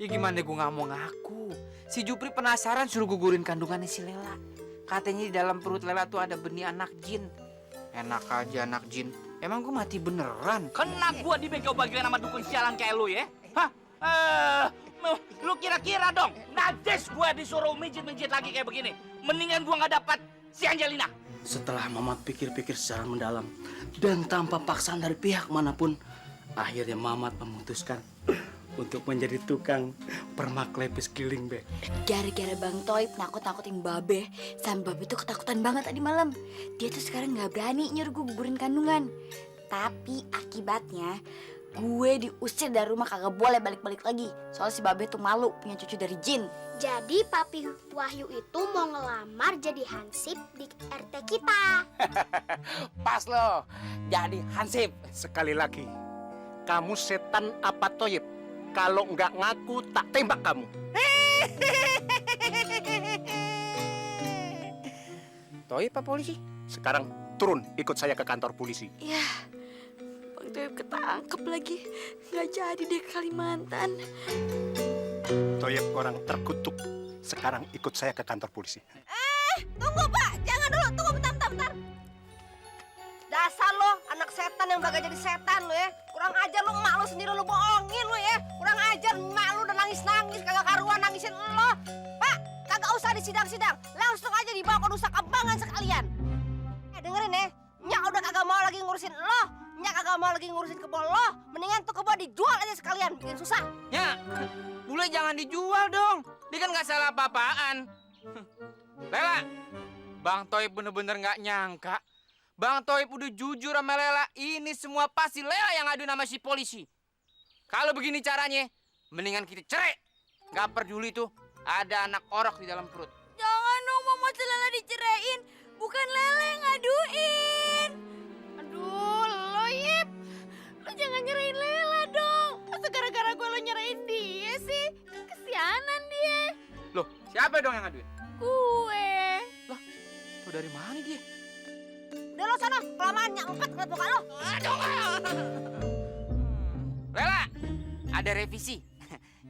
Ya gimana gue nggak mau ngaku. Si Jupri penasaran suruh gugurin kandungannya si Lela. Katanya di dalam perut Lela tuh ada benih anak jin. Enak aja anak jin. Emang gue mati beneran? Kena gua dibego bagian sama dukun sialan kayak lu ya? Hah? Lu kira-kira dong, najis gua disuruh mijit-mijit lagi kayak begini. Mendingan gua nggak dapat si Angelina. Setelah Mamat pikir-pikir secara mendalam dan tanpa paksaan dari pihak manapun, akhirnya Mamat memutuskan untuk menjadi tukang permak lepis keliling, Be. Gara-gara Bang Toib nakut-nakutin Babe, sampai Babe tuh ketakutan banget tadi malam. Dia tuh sekarang nggak berani nyuruh gue gugurin kandungan. Tapi akibatnya gue diusir dari rumah, kagak boleh balik-balik lagi. Soalnya si Babe tuh malu punya cucu dari jin. Jadi Papi Wahyu itu mau ngelamar jadi hansip di RT kita. Pas lo, jadi hansip. Sekali lagi, kamu setan apa toyib? Kalau nggak ngaku, tak tembak kamu. Toib apa polisi? Sekarang turun, ikut saya ke kantor polisi. Ya, Bang Toib ketangkep lagi. Nggak jadi deh ke Kalimantan. Toyib orang terkutuk. Sekarang ikut saya ke kantor polisi. Tunggu Pak, jangan dulu, tunggu bentar. Dasar lo, anak setan yang bagak jadi setan lo ya. Kurang ajar lo, emak lo sendiri lo bohongin lo ya. Kurang ajar, emak lo udah nangis-nangis, kagak karuan nangisin lo. Pak, kagak usah disidang-sidang, langsung aja dibawa ke Nusa Kambangan sekalian. Dengerin ya, Nyak udah kagak mau lagi ngurusin lo. Nyak kagak mau lagi ngurusin kebun lo. Mendingan tuh kebun dijual aja sekalian, bikin susah. Ya, bule jangan dijual dong. Dia kan nggak salah apa-apaan. Lela, Bang Toib bener-bener nggak nyangka. Bang Toib udah jujur sama Lela. Ini semua pasti Lela yang ngadu nama si polisi. Kalau begini caranya, mendingan kita cerai. Nggak peduli tuh, ada anak orok di dalam perut. Jangan dong, Mama Lela diceraiin. Bukan Lele yang ngaduin. Aduh, lo Yip. Lo jangan nyerahin Lela dong. Masa gara-gara gue lo nyerahin dia sih? Kesianan dia. Loh, siapa dong yang ngaduin? Gue. Lah, tuh dari mana dia? Udah lo sana, kelamaan nyangkut ngeliat muka lo. Lela, ada revisi.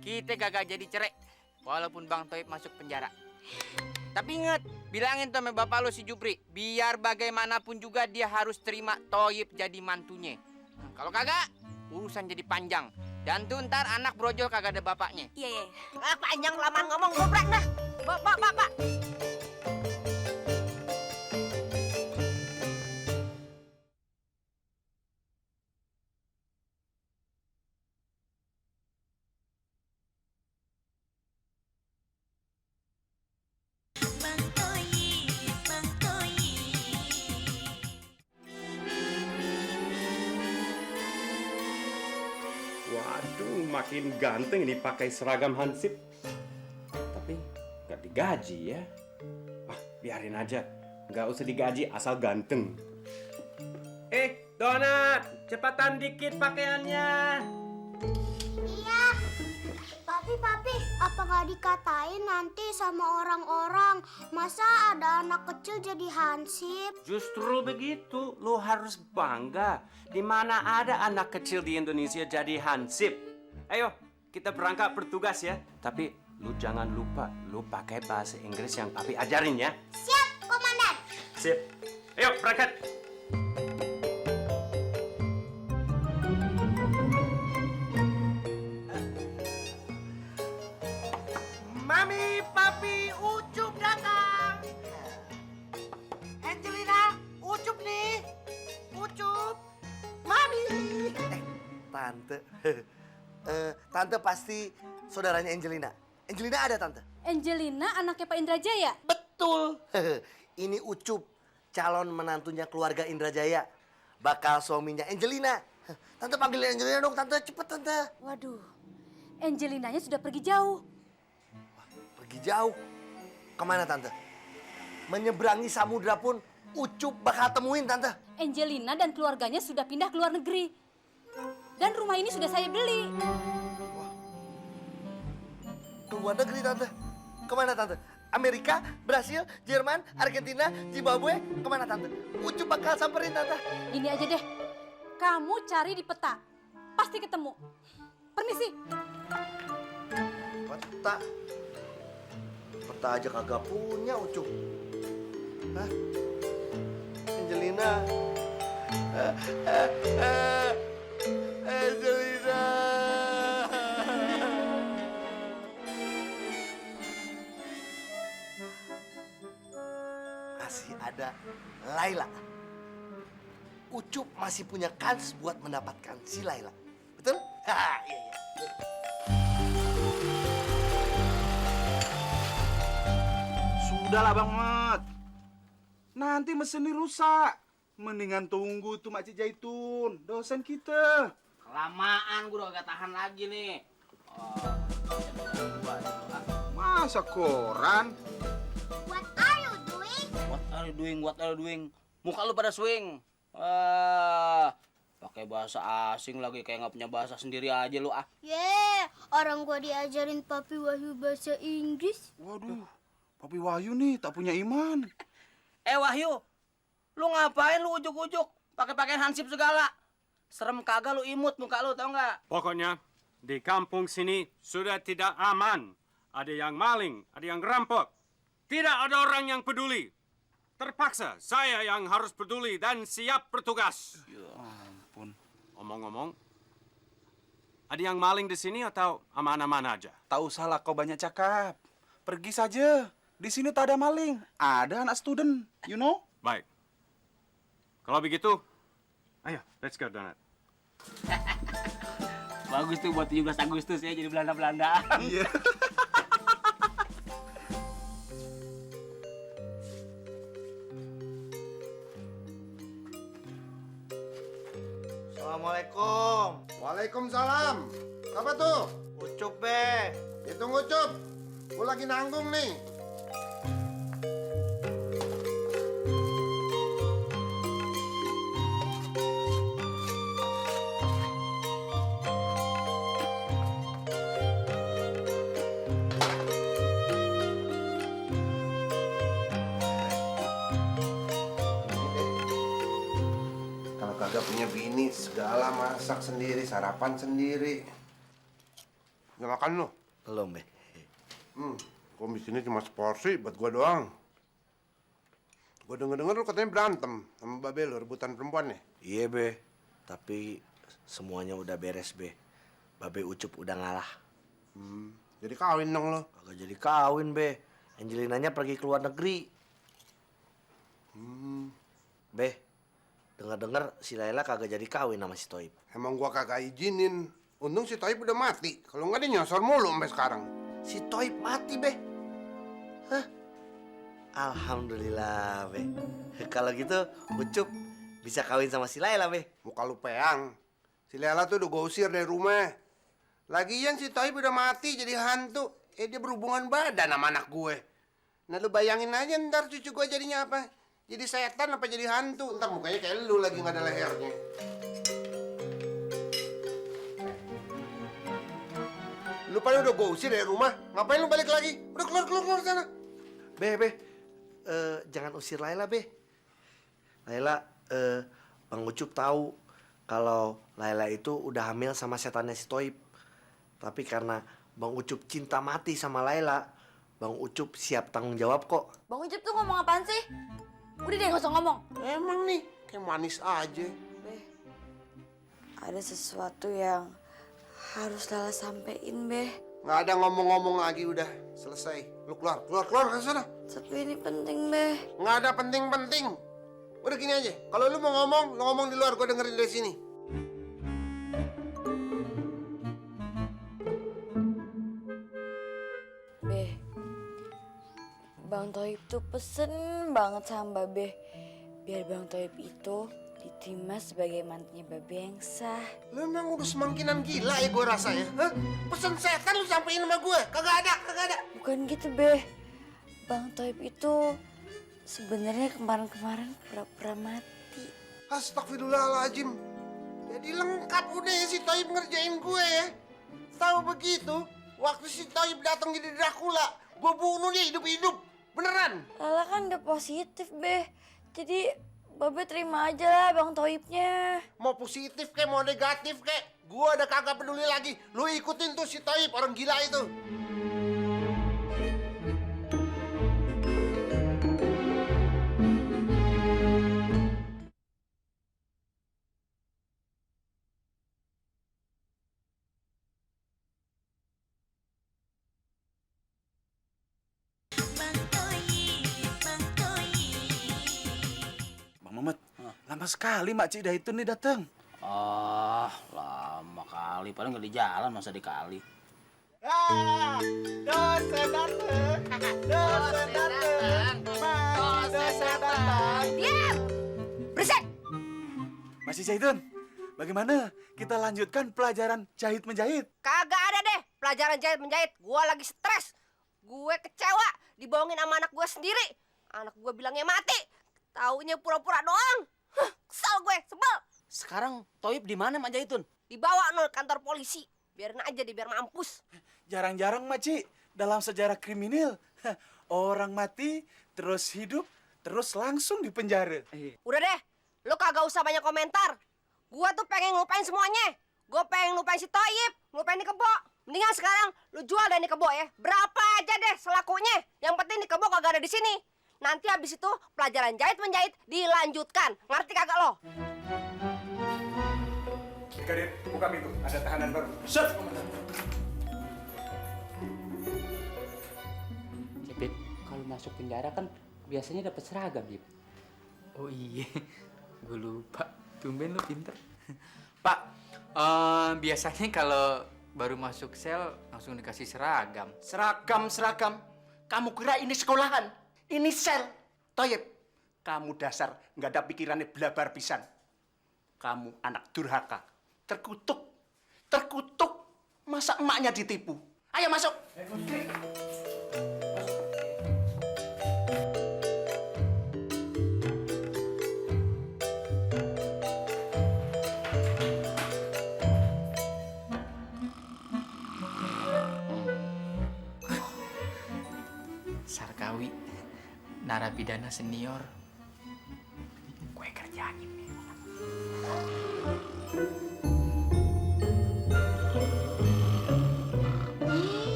Kita gagal jadi cerai. Walaupun Bang Toib masuk penjara. Tapi inget, bilangin tuh sama bapak lo si Jupri. Biar bagaimanapun juga dia harus terima Toib jadi mantunya. Kalau kagak, urusan jadi panjang. Dan tuh ntar anak brojol kagak ada bapaknya. Iya. Panjang kelamaan ngomong, goblok dah. Pak. Waduh, makin ganteng ini pakai seragam hansip. Tapi nggak digaji ya. Biarin aja. Nggak usah digaji asal ganteng. Donat, cepatan dikit pakaiannya. Iya. Papi, apa nggak dikatain nanti sama orang-orang? Masa ada anak kecil jadi hansip? Justru begitu, lu harus bangga. Di mana ada anak kecil di Indonesia jadi hansip. Ayo, kita berangkat bertugas ya. Tapi lu jangan lupa, lu pakai bahasa Inggris yang papi ajarin ya. Siap, Komandan. Sip. Ayo, berangkat. Mami, Papi, Ucup datang. Angelina, Ucup nih. Ucup. Mami. Tante. Tante pasti saudaranya Angelina. Angelina ada, Tante? Angelina anaknya Pak Indrajaya. Betul. Ini Ucup, calon menantunya keluarga Indrajaya. Bakal suaminya Angelina. Tante panggilin Angelina dong, Tante. Cepet, Tante. Waduh, Angelinanya sudah pergi jauh. Pergi jauh. Kemana, Tante? Menyeberangi samudra pun Ucup bakal temuin, Tante. Angelina dan keluarganya sudah pindah ke luar negeri. Dan rumah ini sudah saya beli. Ke luar negeri, Tante. Kemana, Tante? Amerika, Brasil, Jerman, Argentina, Zimbabwe. Kemana, Tante? Ucup bakal samperin, Tante. Gini aja deh, kamu cari di peta. Pasti ketemu. Permisi. peta. Peta aja kagak punya Ucup. Hah? Angelina. Angelina. Masih ada Laila. Ucup masih punya kans buat mendapatkan si Laila. Betul? Ha, iya, iya. Sudahlah Bang Mat. Nanti mesinnya rusak. Mendingan tunggu tuh Makcik Jaitun, dosen kita. Kelamaan gue udah gak tahan lagi nih. Masa koran? What are you doing? What are you doing? Muka lu pada swing. Pakai bahasa asing lagi kayak nggak punya bahasa sendiri aja lu ah. Orang gua diajarin Papi Wahyu bahasa Inggris. Waduh, Papi Wahyu nih tak punya iman. Wahyu, lu ngapain lu ujuk-ujuk pakai pakaian hansip segala? Serem kagak lu, imut muka lu, tau nggak? Pokoknya di kampung sini sudah tidak aman. Ada yang maling, ada yang rampok. Tidak ada orang yang peduli. Terpaksa saya yang harus peduli dan siap bertugas. Ya ampun. Omong-omong, ada yang maling di sini atau aman-aman aja? Tak usahlah kau banyak cakap. Pergi saja. Di sini tak ada maling. Ada anak student, you know? Baik. Kalau begitu, ayo, let's go, Donat. Bagus tuh buat 17 Agustus ya, jadi Belanda-Belanda. Iya. Assalamualaikum. Waalaikumsalam. Apa tuh? Ucup be. Hitung Ucup. Gue lagi nanggung nih. Kalau kagak punya bini, segala masak sendiri, sarapan sendiri. Udah makan lu? Belum be. Kok di sini cuma seporsi buat gua doang. Gua denger-denger lu katanya berantem sama Babe lu, rebutan perempuan nih. Iya be. Tapi semuanya udah beres be. Babe Ucup udah ngalah. Jadi kawin dong lo. Kagak jadi kawin be. Angelinanya pergi ke luar negeri. Be, dengar-dengar si Laila kagak jadi kawin sama si Toib. Emang gua kagak izinin. Untung si Toib udah mati. Kalau nggak dia nyosor mulu sampai sekarang. Si Toib mati be. Hah? Alhamdulillah be. Kalau gitu Ucup bisa kawin sama si Laila be. Muka lu peang. Si Lela tuh udah gua usir dari rumah. Lagian si Toib udah mati jadi hantu. Dia berhubungan badan sama anak gue. Nah lu bayangin aja ntar cucu gue jadinya apa? Jadi setan apa jadi hantu? Ntar mukanya kayak lu lagi nggak ada lehernya. Lu pada udah gue usir dari rumah. Ngapain lu balik lagi? Udah keluar sana. Be, jangan usir Laila be. Laila, Bang Ucup tahu kalau Laila itu udah hamil sama setannya si Toib. Tapi karena Bang Ucup cinta mati sama Laila, Bang Ucup siap tanggung jawab kok. Bang Ucup tuh ngomong apaan sih? Udah deh gak usah ngomong. Emang nih, kayak manis aja. Be, ada sesuatu yang harus Lala sampein, Be. Nggak ada ngomong-ngomong lagi, udah selesai. Lu keluar ke sana. Tapi ini penting, Be. Nggak ada penting-penting. Udah gini aja, kalau lu mau ngomong, lu ngomong di luar, gue dengerin dari sini. Be, Bang Toib tuh pesen banget sama Babe. Biar Bang Toib itu diterima sebagai mantunya Babe yang sah. Lu emang udah semangkinan gila ya gue rasa ya? Hah? Pesen setan lu sampein sama gue? Kagak ada. Bukan gitu, Be. Bang Toib itu sebenarnya kemarin-kemarin pura-pura mati. Astagfirullahaladzim. Jadi lengkap udah ya si Toib ngerjain gue ya. Tahu begitu, waktu si Toib datang jadi Dracula, gue bunuh dia hidup-hidup. Beneran. Lala kan udah positif, Be. Jadi Babe terima aja lah Bang Toibnya. Mau positif kek, mau negatif kek, gue udah kagak peduli lagi. Lu ikutin tuh si Toib, orang gila itu. Lama sekali Makcik Daitun nih datang. Ah, lama kali. Paling nggak di jalan, masa di kali. Dosen datang. Dosen datang. Dosen datang. Diam! Berisik! Masih Zaitun, bagaimana kita lanjutkan pelajaran jahit-menjahit? Kagak ada deh pelajaran jahit-menjahit. Gua lagi stres. Gue kecewa dibohongin sama anak gue sendiri. Anak gue bilangnya mati. Taunya pura-pura doang. Huh, kesel gue, sebel. Sekarang Toib di mana, Mak Jaitun? Dibawa nol kantor polisi. Biarin aja dia biar mampus. Jarang-jarang Makcik dalam sejarah kriminal. Orang mati, terus hidup, terus langsung di penjara. Udah deh, lu kagak usah banyak komentar. Gua tuh pengen ngelupain semuanya. Gue pengen ngelupain si Toib, ngelupain di kebo. Mendingan sekarang lu jual deh di kebo ya. Berapa aja deh selakunya. Yang penting di kebo kagak ada di sini. Nanti habis itu pelajaran jahit-menjahit dilanjutkan. Ngerti kagak lo? Kadir, buka pintu. Ada tahanan baru. Set, komandan. Bib, kalau masuk penjara kan biasanya dapat seragam, Bib. Oh iya, gue lupa. Tumben lu pinter. Pak, biasanya kalau baru masuk sel langsung dikasih seragam. Seragam. Kamu kira ini sekolahan? Ini sel. Toyib, kamu dasar nggak ada pikirannya belabar pisan. Kamu anak durhaka. Terkutuk. Masa emaknya ditipu? Ayo masuk. Sarkawi, narapidana senior. Gue kerjain nih.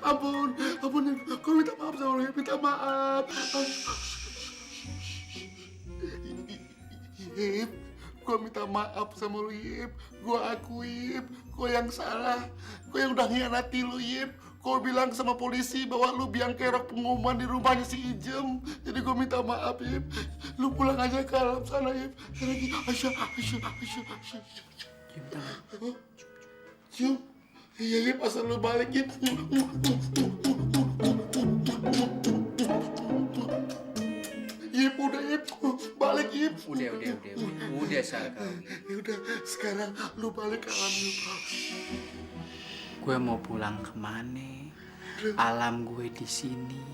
Ampun, gue minta maaf sama lu, minta maaf. Yip, gue minta maaf sama lu, Yip. Gue akui, Yip, gue yang salah. Gue yang udah ngianati lu, Yip. Gue bilang sama polisi bahwa lu biang kerok pengumuman di rumahnya si Ijem. Jadi gue minta maaf, Yip. Lu pulang aja ke alam sana, Yip. Aisyah. Cium. Iya, Yip, asal lu balik, Yip. Yip, udah, Yip. Balik, Yip. Udah Sarkawi. Ya udah, sekarang lu balik ke alam, Yip. Gue mau pulang kemana? Alam gue di sini,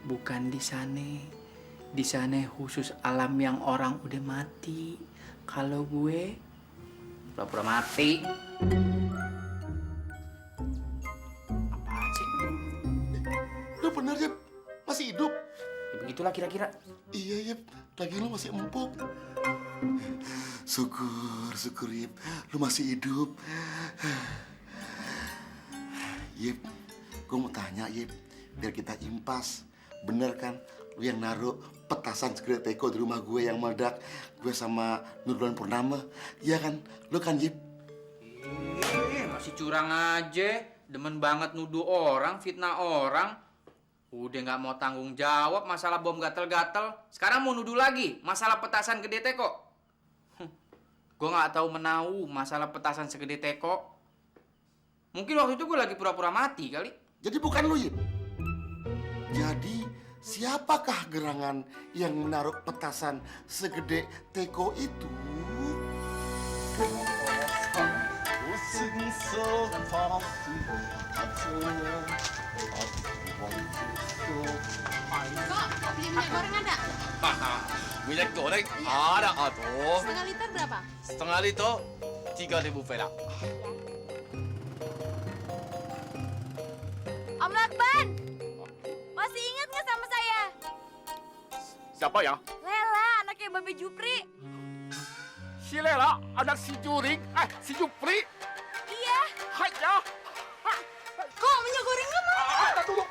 bukan di sana. Di sana khusus alam yang orang udah mati. Kalau gue pura-pura mati. Apaan sih? Lu bener, Yip. Masih hidup. Ya begitulah kira-kira. Iya, Yip. Lagi lu masih empuk. Syukur, Yip. Lu masih hidup. Yip, gue mau tanya, Yip. Biar kita impas. Bener kan? Lu yang naruh petasan segede teko di rumah gue yang meledak. Gue sama Nurlan Purnama. Iya kan? Lu kan, Yip? Masih curang aja. Demen banget nuduh orang, fitnah orang. Udah nggak mau tanggung jawab masalah bom gatel-gatel. Sekarang mau nuduh lagi masalah petasan gede teko. Gue nggak tahu menahu masalah petasan segede teko. Mungkin waktu itu gue lagi pura-pura mati kali. Jadi bukan lu, Yip. Jadi siapakah gerangan yang menaruh petasan segede teko itu? Kok beli minyak goreng ada? minyak goreng ada atuh. Setengah liter berapa? Setengah liter 3.000 perak. Om Lakban! Masih ingat nggak sama saya? Siapa ya? Lela, anaknya Babe Jupri. Si Lela, anak si Juring, si Jupri. Iya. Hai ya. Kok minyak gorengnya mana? Tunggu.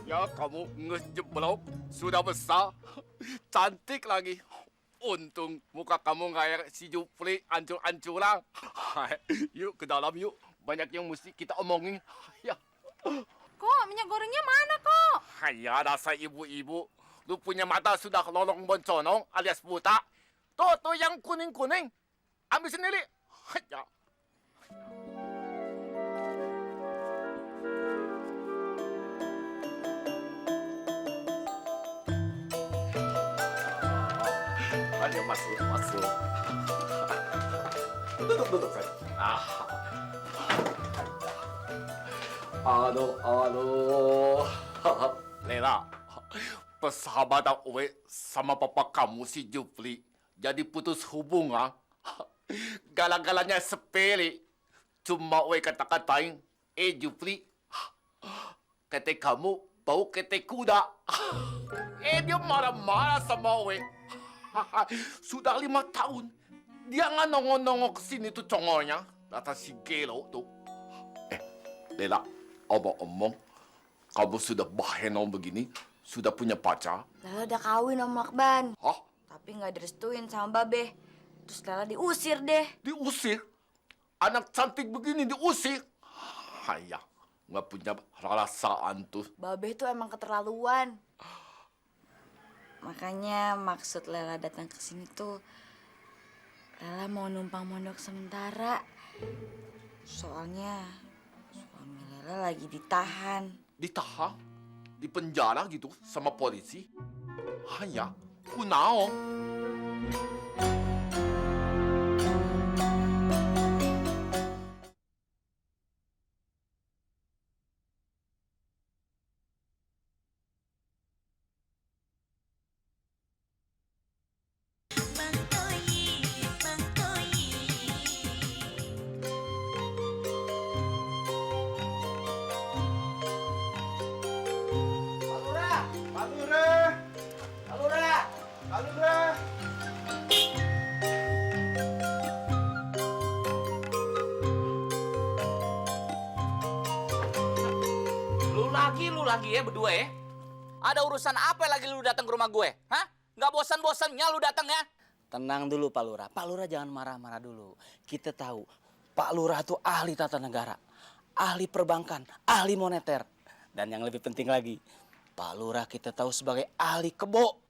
Ya, kamu ngejeblok, sudah besar, cantik lagi. Untung muka kamu nggak kayak si Jupri ancur-ancuran. Yuk ke dalam yuk. Banyak yang mesti kita omongin. Ya. Kok minyak gorengnya mana kok? Hanya dasar ibu-ibu. Lu punya mata sudah lolong bonconong alias buta. Tuh yang kuning-kuning. Ambil sendiri. Ya. Ayo masuk. Duduk, Fred. Aduh. Lela, persahabatan Uwe sama papa kamu si Jupri jadi putus hubungan. Galak-galaknya sepele. Cuma Uwe kata-katain, Jupri, kete kamu bau kete kuda. Dia marah-marah sama Uwe. Sudah 5 tahun. Dia nggak nongol-nongol ke sini tuh congolnya. Datang si Gelo tuh. Lela, omong-omong, kamu sudah bahenol begini, sudah punya pacar? Lela udah kawin Om Lakban. Hah? Tapi nggak direstuin sama Babe. Terus Lela diusir deh. Diusir? Anak cantik begini diusir? Hayah, nggak punya perasaan tuh. Babe tuh emang keterlaluan. Makanya maksud Lela datang ke sini tuh Lela mau numpang mondok sementara. Soalnya suami Lela lagi ditahan. Ditahan? Di penjara gitu sama polisi? Hanya, kunao. Lu lagi ya berdua ya? Ada urusan apa lagi lu datang ke rumah gue? Hah? Nggak bosan-bosannya lu datang ya? Tenang dulu Pak Lurah. Pak Lurah jangan marah-marah dulu. Kita tahu Pak Lurah itu ahli tata negara, ahli perbankan, ahli moneter. Dan yang lebih penting lagi, Pak Lurah kita tahu sebagai ahli kebo.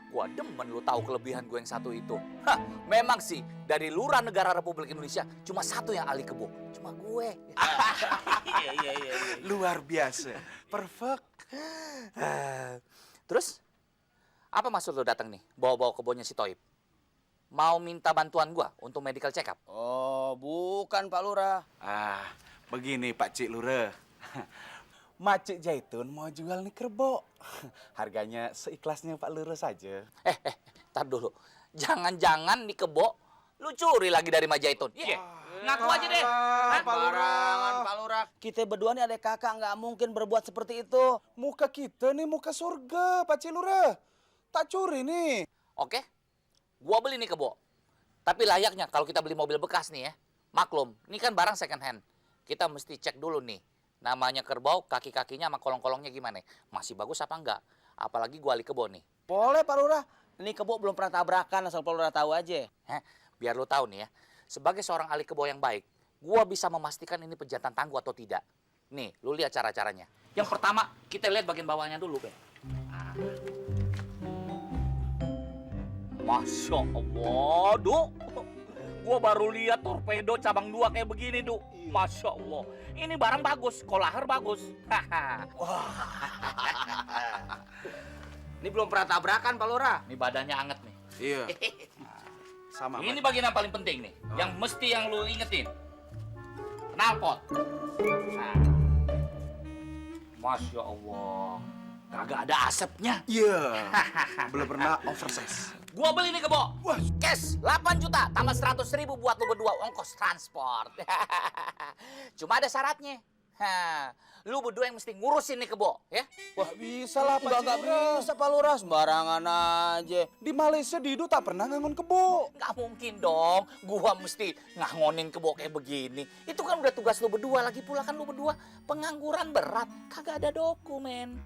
Gua demen lu tahu kelebihan gue yang satu itu. Hah, memang sih dari Lurah Negara Republik Indonesia cuma satu yang ahli kebo, cuma gue. Iya. Luar biasa. Perfect. Terus apa maksud lu datang nih? Bawa-bawa kebunnya si Toib? Mau minta bantuan gua untuk medical check up? Oh, bukan Pak Lurah. Begini Pak Cik Lurah. Macik Jaitun mau jual nih kerbau. Harganya seikhlasnya Pak Lurah saja. Tar dulu. Jangan-jangan nih kebo lu curi lagi dari Majaitun. Iya. Ngaku aja deh. Pak Lurah. Kita berdua nih adik kakak nggak mungkin berbuat seperti itu. Muka kita nih muka surga Pak Cik Lurah. Tak curi nih. Oke. Gua beli nih kebo. Tapi layaknya kalau kita beli mobil bekas nih ya. Maklum, ini kan barang second hand. Kita mesti cek dulu nih. Namanya kerbau, kaki-kakinya sama kolong-kolongnya gimana? Masih bagus apa enggak? Apalagi gua ahli kebo nih. Boleh Pak Lurah. Ini kebo belum pernah tabrakan asal Pak Lurah tahu aja. Biar lu tahu nih ya. Sebagai seorang ahli kebo yang baik, gua bisa memastikan ini pejantan tangguh atau tidak. Nih, lu lihat cara-caranya. Yang pertama, kita lihat bagian bawahnya dulu, Ben. Masya Allah, Duk. Gua baru lihat torpedo cabang 2 kayak begini, Duk. Masya Allah. Ini barang bagus, kolahar bagus. Ini belum pernah tabrakan Pak Lurah. Ini badannya anget nih. Iya. Sama. Ini bagian yang paling penting nih. Yang mesti yang lu ingetin. Knalpot. Nah. Masya Allah. Kagak ada asapnya. Iya. Belum pernah oversize. Gua beli nih kebo. Cash 8 juta tambah 100.000 buat lu berdua ongkos transport. Cuma ada syaratnya. Lu berdua yang mesti ngurusin nih kebo, ya? Wah, bisa lah Pak Cik Lurah. Nggak bisa Pak Lurah, sembarangan aja. Di Malaysia Didu tak pernah ngangon kebo. Nggak mungkin dong, gua mesti ngangonin kebo kayak begini. Itu kan udah tugas lu berdua, lagi pula kan lu berdua pengangguran berat, kagak ada dokumen.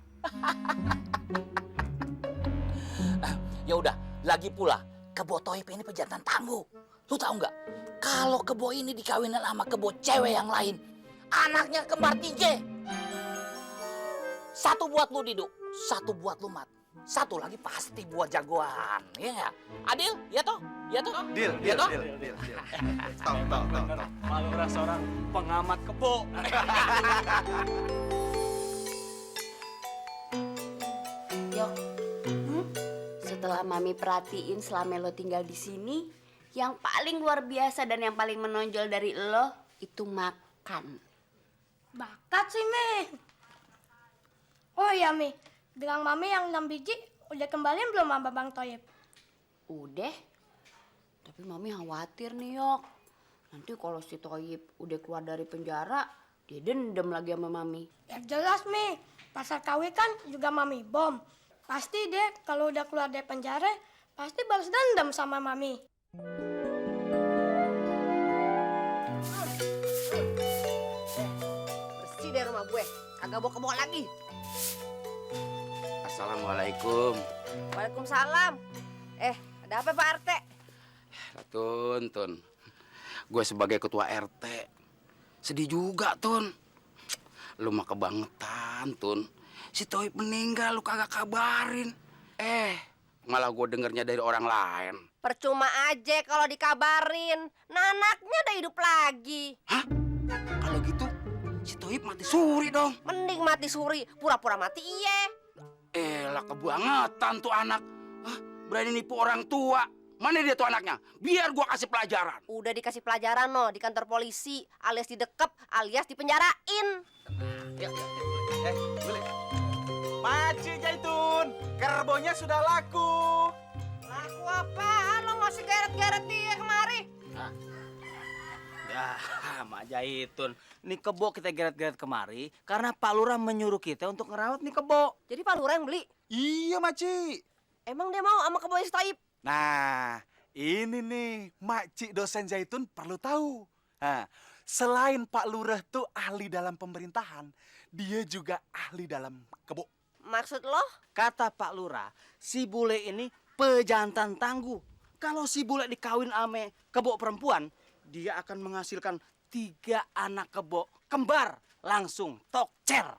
Ya udah, Lagi pula, Kebo Toib ini pejantan tangguh. Lu tahu nggak? Kalau Kebo ini dikawinin sama Kebo cewek yang lain, anaknya kembar 3. Satu buat lu, Didu. Satu buat lu, Mat. Satu lagi pasti buat jagoan. Iya nggak? Adil? Ya toh? Ya toh? Deal, Ya toh? deal. Tahu. Palura seorang pengamat kebo. Yok, setelah Mami perhatiin selama lo tinggal di sini, yang paling luar biasa dan yang paling menonjol dari lo itu makan. Bakat sih, Mi. Oh iya, Mi. Bilang Mami yang 6 biji udah kembaliin belum sama Bang Toyib? Udah, tapi Mami khawatir nih, Yok. Nanti kalau si Toyib udah keluar dari penjara, dia dendam lagi sama Mami. Ya jelas, Mi. Pasar KW kan juga Mami bom. Pasti deh kalau udah keluar dari penjara, pasti balas dendam sama Mami. Bersih deh rumah gue. Kagak bawa kebo lagi. Assalamualaikum. Waalaikumsalam. Ada apa Pak RT? Tun. Gue sebagai ketua RT sedih juga, Tun. Lu mah kebangetan, Tun. Si Toib meninggal, lu kagak kabarin. Malah gue dengernya dari orang lain. Percuma aja kalau dikabarin. Nah, anaknya udah hidup lagi. Hah? Kalau gitu, si Toib mati suri dong. Mending mati suri, pura-pura mati iye. Lah kebangetan tuh anak. Berani nipu orang tua. Mana dia tuh anaknya? Biar gua kasih pelajaran. Udah dikasih pelajaran no di kantor polisi, alias didekep, alias dipenjarain. Boleh. Pakcik Jaitun, kerbonya sudah laku. Laku apaan? Lo masih geret-geret dia kemari? Ya, Mak Jaitun. Nih kebo kita geret-geret kemari karena Pak Lurah menyuruh kita untuk ngerawat nih kebo. Jadi Pak Lurah yang beli? Iya, Makcik. Emang dia mau sama kebo si Toib? Nah, ini nih, Makcik dosen Zaitun perlu tahu. Nah, selain Pak Lurah tuh ahli dalam pemerintahan, dia juga ahli dalam kebo. Maksud lo? Kata Pak Lurah, si bule ini pejantan tangguh. Kalau si bule dikawin ame kebo perempuan, dia akan menghasilkan 3 anak kebo kembar. Langsung tokcer.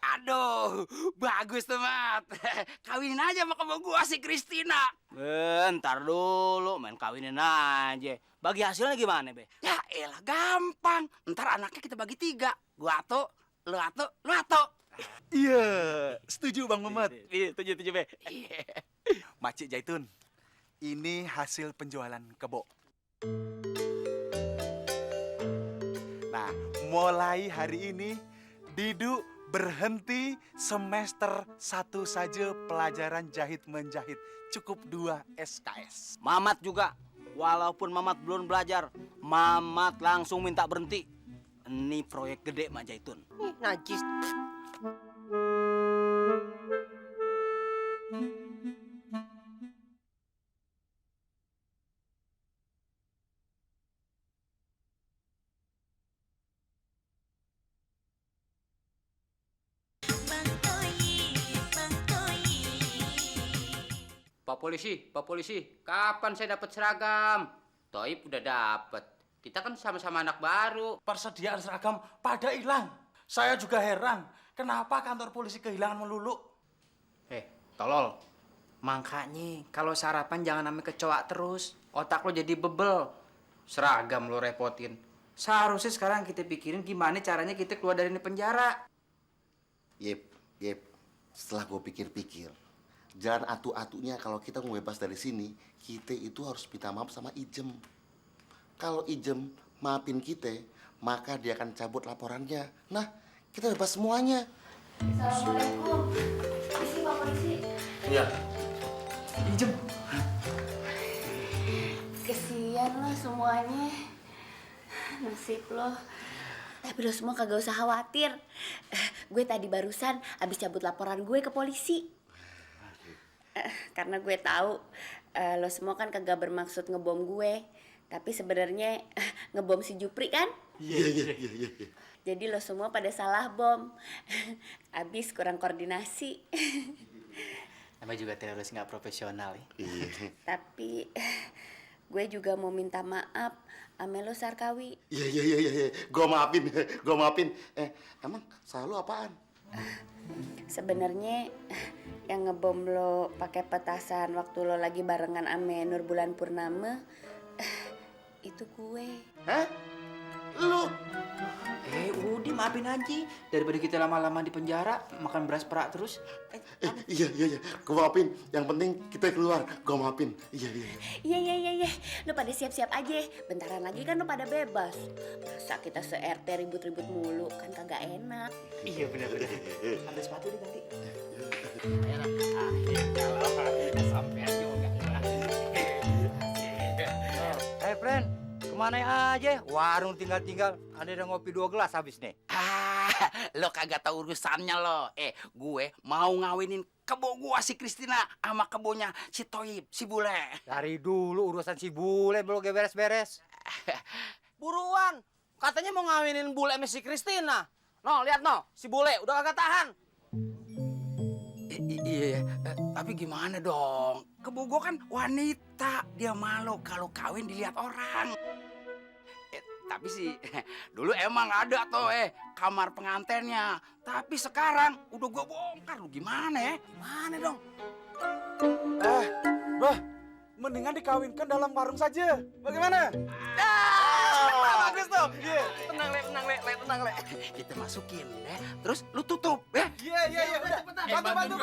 Aduh, bagus tuh, Mat. Kawinin aja sama kebo gua si Kristina. Bentar dulu, main kawinin aja. Bagi hasilnya gimana, Be? Ya elah, gampang. Ntar anaknya kita bagi 3. Gua ato, lu ato, lu ato. Iya, setuju Bang Mamat. Iya, setuju, Be. Makcik Jaitun, ini hasil penjualan kebo. Nah, mulai hari ini, Didu berhenti semester 1 saja pelajaran jahit-menjahit. Cukup 2 SKS. Mamat juga. Walaupun Mamat belum belajar, Mamat langsung minta berhenti. Ini proyek gede, Mak Jaitun. Najis. Pak polisi, kapan saya dapat seragam? Toib udah dapat. Kita kan sama-sama anak baru. Persediaan seragam pada hilang. Saya juga heran, kenapa kantor polisi kehilangan melulu? Tolol. Makanya kalau sarapan jangan sampai kecoa terus. Otak lo jadi bebel. Seragam lo repotin. Seharusnya sekarang kita pikirin gimana caranya kita keluar dari ini penjara. Yep. Setelah gue pikir-pikir, jalan atu-atunya kalau kita mau bebas dari sini, kita itu harus minta maaf sama Ijem. Kalau Ijem maafin kita, maka dia akan cabut laporannya. Nah, kita bebas semuanya. Assalamualaikum. Polisi, Pak Polisi. Iya. Ijem. Kesian lo semuanya. Nasib lo. Tapi lo semua kagak usah khawatir. Gue tadi barusan abis cabut laporan gue ke polisi. Karena gue tahu lo semua kan kagak bermaksud ngebom gue. Tapi sebenarnya ngebom si Jupri kan? Iya. Jadi lo semua pada salah bom. Abis kurang koordinasi. Namanya juga terus nggak profesional ya. Iya. Tapi gue juga mau minta maaf ame lo Sarkawi. Iya. Gua maafin. Emang salah lu apaan? Sebenarnya yang ngebom lo pakai petasan waktu lo lagi barengan ame Nur Bulan Purnama itu gue. Hah? Lu? Udah maafin aja daripada kita lama-lama di penjara makan beras perak terus. Iya. Gua maafin. Yang penting kita keluar. Gua maafin. Iya. Iya. Lo pada siap-siap aja. Bentaran lagi kan lo pada bebas. Masa kita se-RT ribut-ribut mulu kan kagak enak. Iya benar-benar. Ambil sepatu diganti. Sampai juga. Friend, kemana aja? Warung tinggal-tinggal. Ada yang ngopi 2 gelas habis nih. Lo kagak tahu urusannya lo. Gue mau ngawinin kebo gua si Kristina sama kebonya si Toib, si Bule. Dari dulu urusan si Bule belum beres-beres. Buruan, katanya mau ngawinin Bule sama si Kristina. No, lihat no, si Bule udah kagak tahan. Iya, tapi gimana dong? Kebo gua kan wanita, dia malu kalau kawin dilihat orang. Tapi sih dulu emang ada tuh kamar pengantennya. Tapi sekarang udah gua bongkar. Lu gimana ya? Gimana dong? Bah, mendingan dikawinkan dalam warung saja. Bagaimana? Bagus tuh. Tenang le. Kita masukin ya. Terus lu tutup ya. Iya. Udah. Bantu,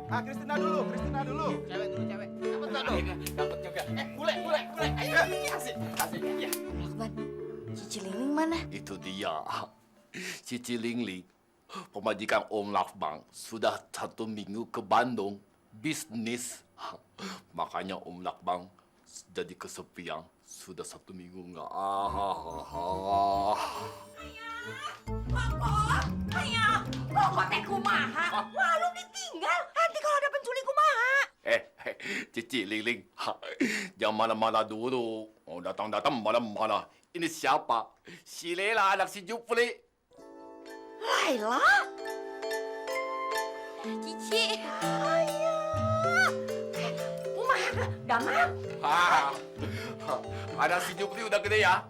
Bah. Kristina dulu. Cewek. Dapat juga. Bule. Ayo. Asik. Ya. Lakban, si Cilingling mana? Itu dia. Si Cilingling, pemajikan Om Lakbang, sudah 1 minggu ke Bandung bisnis. Makanya Om Lakbang jadi kesepian. Sudah 1 minggu nggak. Pokok teh kumaha. Malu ditinggal. Nanti kalau ada penculik kumaha. Cici Liling, jangan mana-mana dulu. Oh, datang mana-mana. Ini siapa? Si Lela, anak si Jupri. Laila? Cici. Ayah. Kumaha? Damang? Anak si Jupri udah gede ya.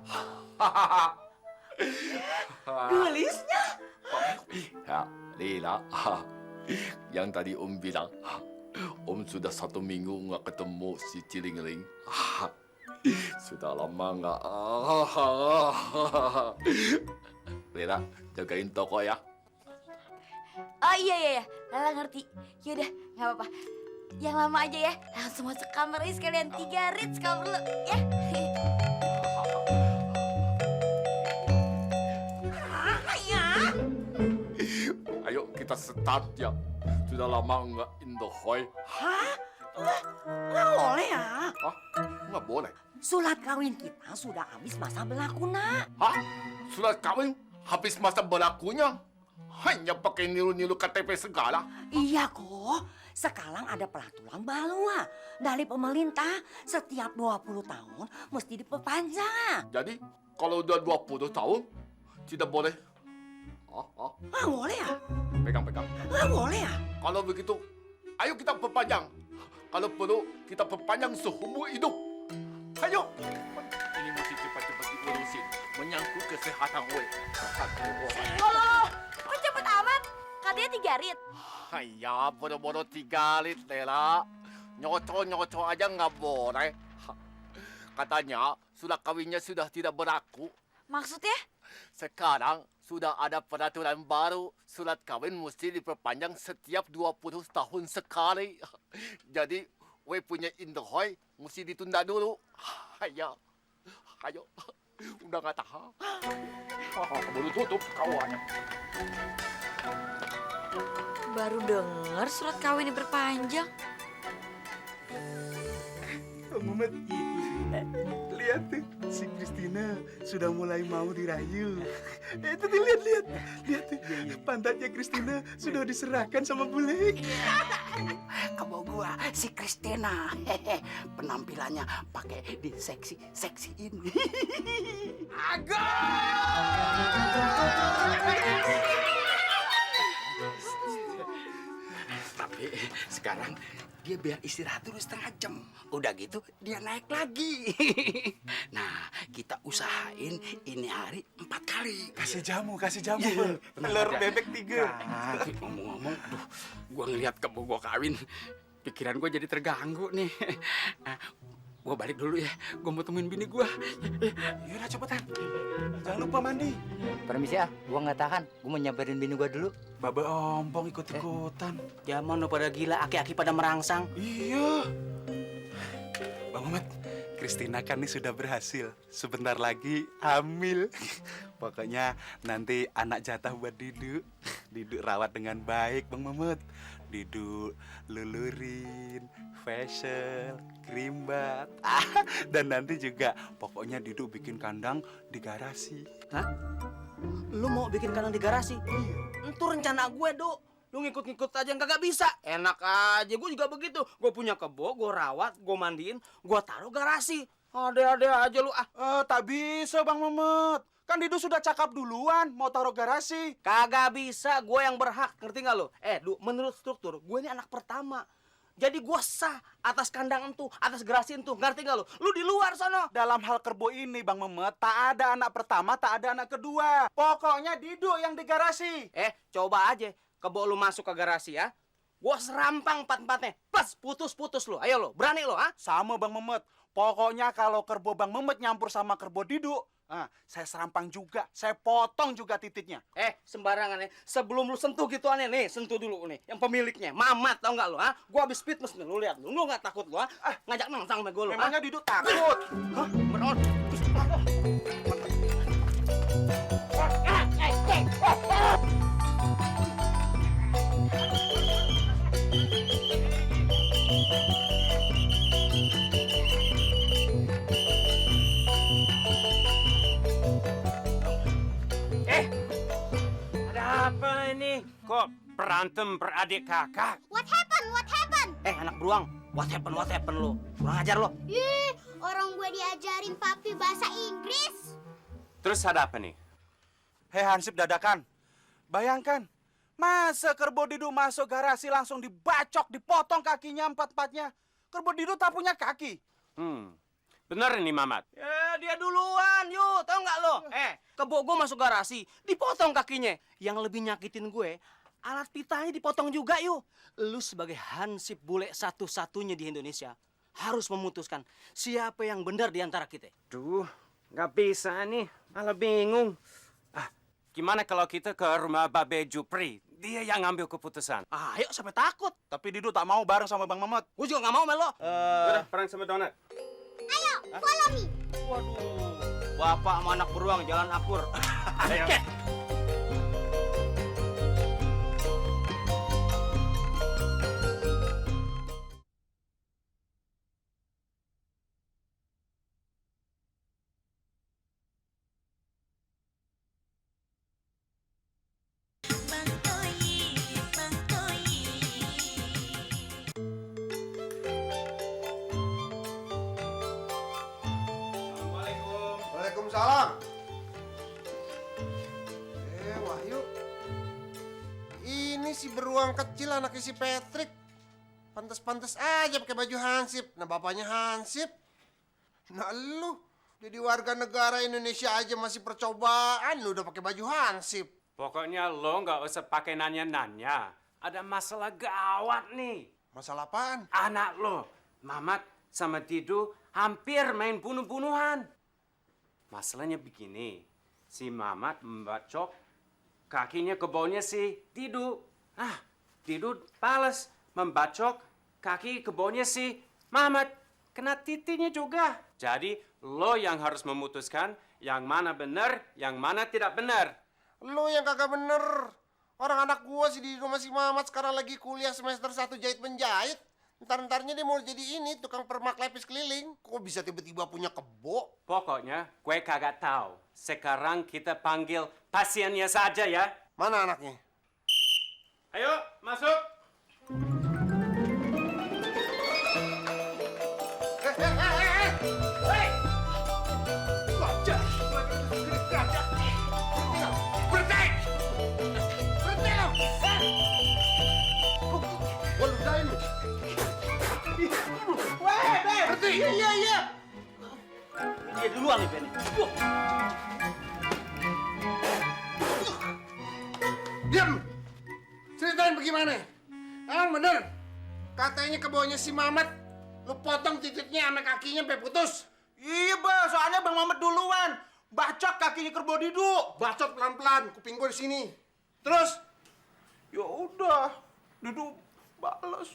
Gelisnya? Ya, Lela. Yang tadi Om bilang, Om sudah 1 minggu nggak ketemu si Cilingling. Sudah lama nggak. Lela, jagain toko ya. Oh iya. Lala ngerti. Yaudah, nggak apa-apa. Yang lama aja ya. Langsung masuk kamar aja sekalian 3 rits kalau perlu ya. Ayo kita start ya. Sudah lama nggak Indohoy. Hah? Nggak boleh ya? Hah? Nggak boleh. Surat kawin kita sudah habis masa berlakunya. Hah? Surat kawin habis masa berlakunya? Hanya pakai niru-niru KTP segala? Iya kok. Sekarang ada peraturan baru dari pemerintah. Setiap 20 tahun mesti diperpanjang. Jadi kalau udah 20 tahun tidak boleh. Nggak boleh ya? Pegang. Nggak boleh ya? Kalau begitu, ayo kita perpanjang. Kalau perlu, kita perpanjang seumur hidup. Ayo. Ini mesti cepat-cepat diurusin. Menyangkut kesehatan gue. Loh, kok cepet amat? Katanya 3 rit. Ya, bodoh-bodoh 3 lit, Lela. Nyocok aja nggak boleh. Katanya, surat kawinnya sudah tidak berlaku. Maksudnya? Sekarang sudah ada peraturan baru. Surat kawin mesti diperpanjang setiap 20 tahun sekali. Jadi, we punya Indohoy mesti ditunda dulu. Ayo. Udah nggak tahan. Baru tutup kawannya. Baru denger surat kawin diperpanjang. Mumet, lihat tuh, si Kristina sudah mulai mau dirayu. Itu tuh, lihat tuh, pantatnya Kristina sudah diserahkan sama bule. Kebo gua si Kristina, penampilannya pakai seksiin. sekarang dia biar istirahat dulu setengah jam. Udah gitu dia naik lagi. Nah, kita usahain ini hari 4 kali. Kasih jamu, kasih jamu. Telur bebek 3. Tapi ngomong-ngomong, duh, gua ngeliat kebo gua kawin, pikiran gua jadi terganggu nih. Gua balik dulu ya, gua mau temuin bini gua. Yaudah cepetan. Jangan lupa mandi. Permisi ah, gua nggak tahan. Gua mau nyamperin bini gua dulu. Baba ompong ikut-ikutan. Zaman udah pada gila, aki-aki pada merangsang. Iya. Bang Mamet, Kristina kan nih sudah berhasil. Sebentar lagi hamil. Pokoknya nanti anak jatah buat Didu. Didu rawat dengan baik, Bang Mamet. Didu lulurin, facial, krim bat. Dan nanti juga pokoknya Didu bikin kandang di garasi. Hah? Lu mau bikin kandang di garasi? Itu rencana gue, Dok. Lu ngikut-ngikut aja kagak bisa. Enak aja, gue juga begitu. Gue punya kebo, gue rawat, gue mandiin, gue taruh garasi. Ada-ada aja lu ah. Tak bisa Bang Mamet. Kan Didu sudah cakap duluan mau taruh garasi. Kagak bisa, gue yang berhak. Ngerti nggak lu? Du, menurut struktur, gue ini anak pertama. Jadi gue sah atas kandang entu, atas garasi entu. Ngerti nggak lu? Lu di luar sana. Dalam hal kerbo ini Bang Mamet, tak ada anak pertama, tak ada anak kedua. Pokoknya Didu yang di garasi. Coba aja. Kebo lu masuk ke garasi ya. Gue serampang empat-empatnya. Plus putus-putus lu. Ayo lu, berani lu ah? Sama Bang Mamet. Pokoknya kalau kerbo Bang Mamet nyampur sama kerbo Didu, saya serampang juga, saya potong juga titiknya. Sembarangan ya. Sebelum lu sentuh gituannya nih, sentuh dulu nih. Yang pemiliknya, Mamat tau nggak lu ah? Gua habis fitness nih, lu lihat lu. Lu nggak takut lu ah? Ngajak nantang sama gue lu. Memangnya Didu takut? Hah? Beron. Ada apa ini? Kok berantem beradik kakak? What happened? What happened? Anak beruang. What happened lu? Kurang ajar lu. Ih, orang gue diajarin papi bahasa Inggris. Terus ada apa nih? Hei Hansip dadakan. Bayangkan, masa kerbo Didu masuk garasi langsung dibacok, dipotong kakinya empat-empatnya. Kerbo Didu tak punya kaki. Bener ini Mamat. Dia duluan, yuk. Tahu nggak lo? Kebo gue masuk garasi, dipotong kakinya. Yang lebih nyakitin gue, alat pitanya dipotong juga, yuk. Lu sebagai hansip bule satu-satunya di Indonesia harus memutuskan siapa yang benar di antara kita. Duh, nggak bisa nih. Malah bingung. Gimana kalau kita ke rumah Babe Jupri? Dia yang ngambil keputusan. Ayo, sampai takut. Tapi Didu tak mau bareng sama Bang Mamet. Gue juga nggak mau, Melo. Udah, perang sama Donat. Ayo, follow me. Waduh, bapak sama anak beruang jalan akur. Ayo. Waalaikumsalam. Wahyu. Ini si beruang kecil anaknya si Patrick. Pantes-pantes aja pakai baju hansip. Nah, bapaknya hansip. Nah, lu jadi warga negara Indonesia aja masih percobaan, lu udah pakai baju hansip. Pokoknya lo nggak usah pakai nanya-nanya. Ada masalah gawat nih. Masalah apaan? Anak lo, Mamat sama Didu hampir main bunuh-bunuhan. Masalahnya begini, si Mamat membacok kakinya ke bawahnya si Didu. Didu balas membacok kaki ke bawahnya si Mamat. Kena titinya juga. Jadi lo yang harus memutuskan yang mana benar, yang mana tidak benar. Lo yang kagak bener. Orang anak gua sih di rumah si Mamat sekarang lagi kuliah semester 1 jahit-menjahit. Ntar-ntarnya dia mau jadi ini, tukang permak lepis keliling. Kok bisa tiba-tiba punya kebo? Pokoknya gue kagak tahu. Sekarang kita panggil pasiennya saja ya. Mana anaknya? Ayo, masuk. Berhenti lo! Gua ludahin lo. Iya. Dia duluan nih, Ben. Diam! Ceritain bagaimana? Emang bener? Katanya kebawanya si Mamat, lu potong titiknya sama kakinya sampai putus. Iya, Bah. Soalnya Bang Mamat duluan. Bacok kakinya kerbau Didu. Bacot pelan-pelan, kuping gue di sini. Terus? Ya udah, Didu balas.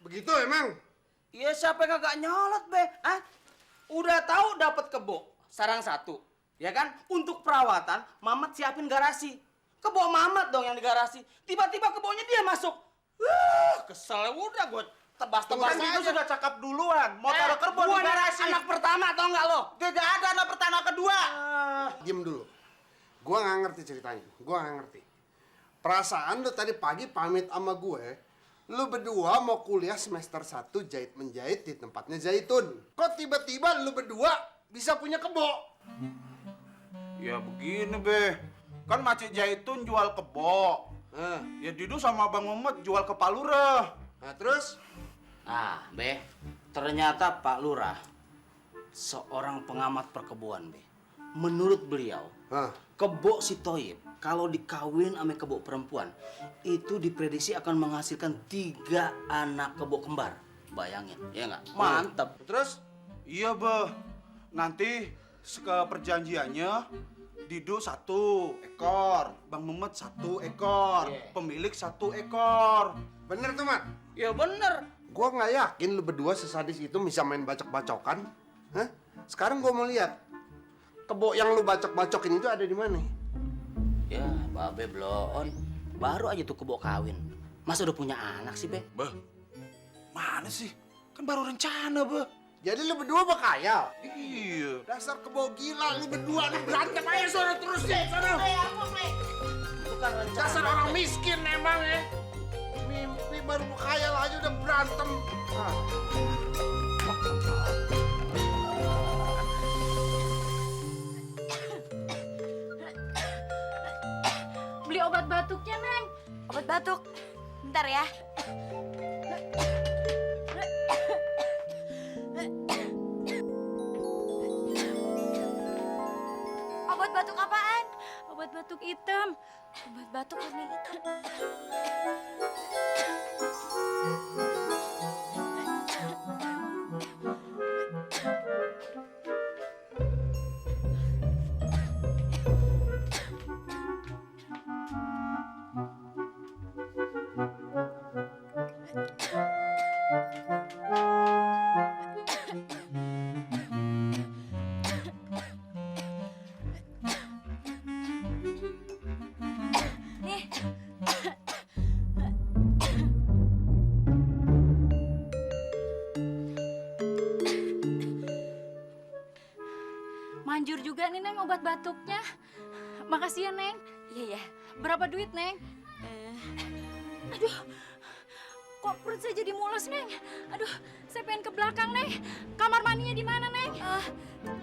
Begitu emang? Iya, siapa yang kagak nyolot, Be? Hah? Udah tahu dapat kebo, sarang satu. Ya kan? Untuk perawatan, Mamat siapin garasi. Kebo Mamat dong yang di garasi. Tiba-tiba kebonya dia masuk. Kesel. Udah gue tebas-tebas Kan Didu aja. sudah cakap duluan. Mau taruh kerbau di Gua garasi. anak pertama, tau nggak lo? Tidak ada anak pertama kedua. Diem dulu. Gua nggak ngerti ceritanya. Gua nggak ngerti. Perasaan lu tadi pagi pamit sama gue, lu berdua mau kuliah semester 1 jahit-menjahit di tempatnya Zaitun. Kok tiba-tiba lu berdua bisa punya kebo? Ya begini, Be. Kan Macik Zaitun jual kebo. Ya Didu sama Bang Mamat jual ke Pak Lurah. Nah, terus? Ah, Be, ternyata Pak Lurah seorang pengamat perkebuan, Be. Menurut beliau, kebo si Toyib kalau dikawin sama kebo perempuan itu diprediksi akan menghasilkan 3 anak kebo kembar. Bayangin, ya nggak? Mantap. Terus? Iya, Be. Nanti ke perjanjiannya Didu 1 ekor, Bang Mamat 1 ekor, pemilik 1 ekor. Bener tuh, Mat? Ya bener. Gua nggak yakin lu berdua sesadis itu bisa main bacok-bacokan. Hah? Sekarang gua mau lihat kebo yang lu bacok-bacokin itu ada di mana? Ya, Babe belon. Baru aja tuh kebo kawin. Masa udah punya anak sih, Be? Bah, mana sih? Kan baru rencana, Bah. Jadi lu berdua berkayal? Iya. Dasar kebo gila, lu berdua lu berantem aja sono terus deh, sono. Bukan rencana. Dasar orang miskin emang ya. Mimpi baru berkayal aja udah berantem. Beli obat batuknya, Neng. Obat batuk. Bentar ya. Obat batuk apaan? Obat batuk hitam. Obat batuk warna hitam. Nih. Manjur juga nih, Neng, obat batuknya. Makasih ya, Neng. Iya, ya. Berapa duit, Neng? Aduh, kok perut saya jadi mules, Neng? Aduh, saya pengen ke belakang, Neng. Kamar mandinya di mana, Neng?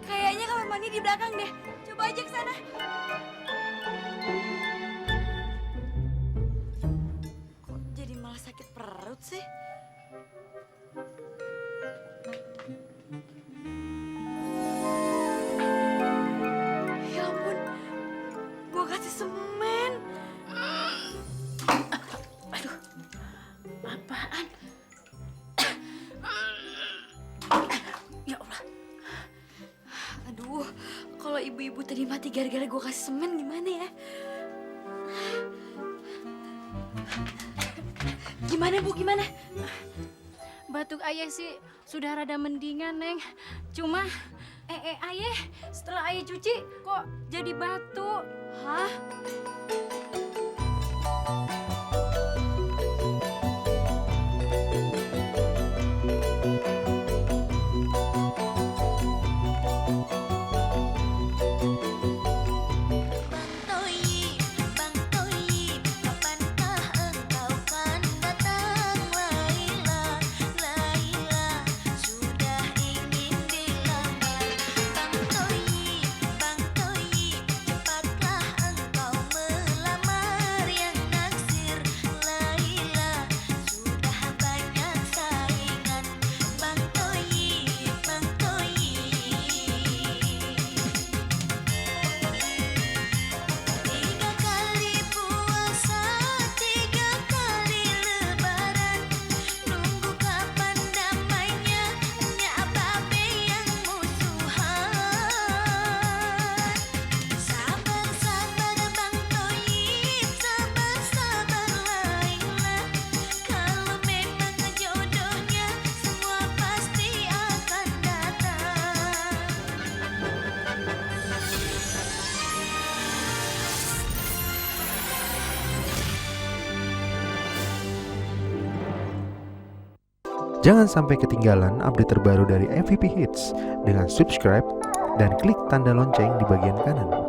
Kayaknya kamar mandi di belakang deh. Coba aja ke sana. Kok jadi malah sakit perut sih? Ya ampun, gua kasih semen. Aduh, apaan? Ya Allah. Aduh, kalau ibu-ibu tadi mati gara-gara gue kasih semen gimana ya? Gimana, Bu? Gimana? Batuk ayah sih sudah rada mendingan, Neng. Cuma, ayah setelah ayah cuci kok jadi batuk. Hah? Cepat Jangan sampai ketinggalan update terbaru dari MVP Hits dengan subscribe dan klik tanda lonceng di bagian kanan.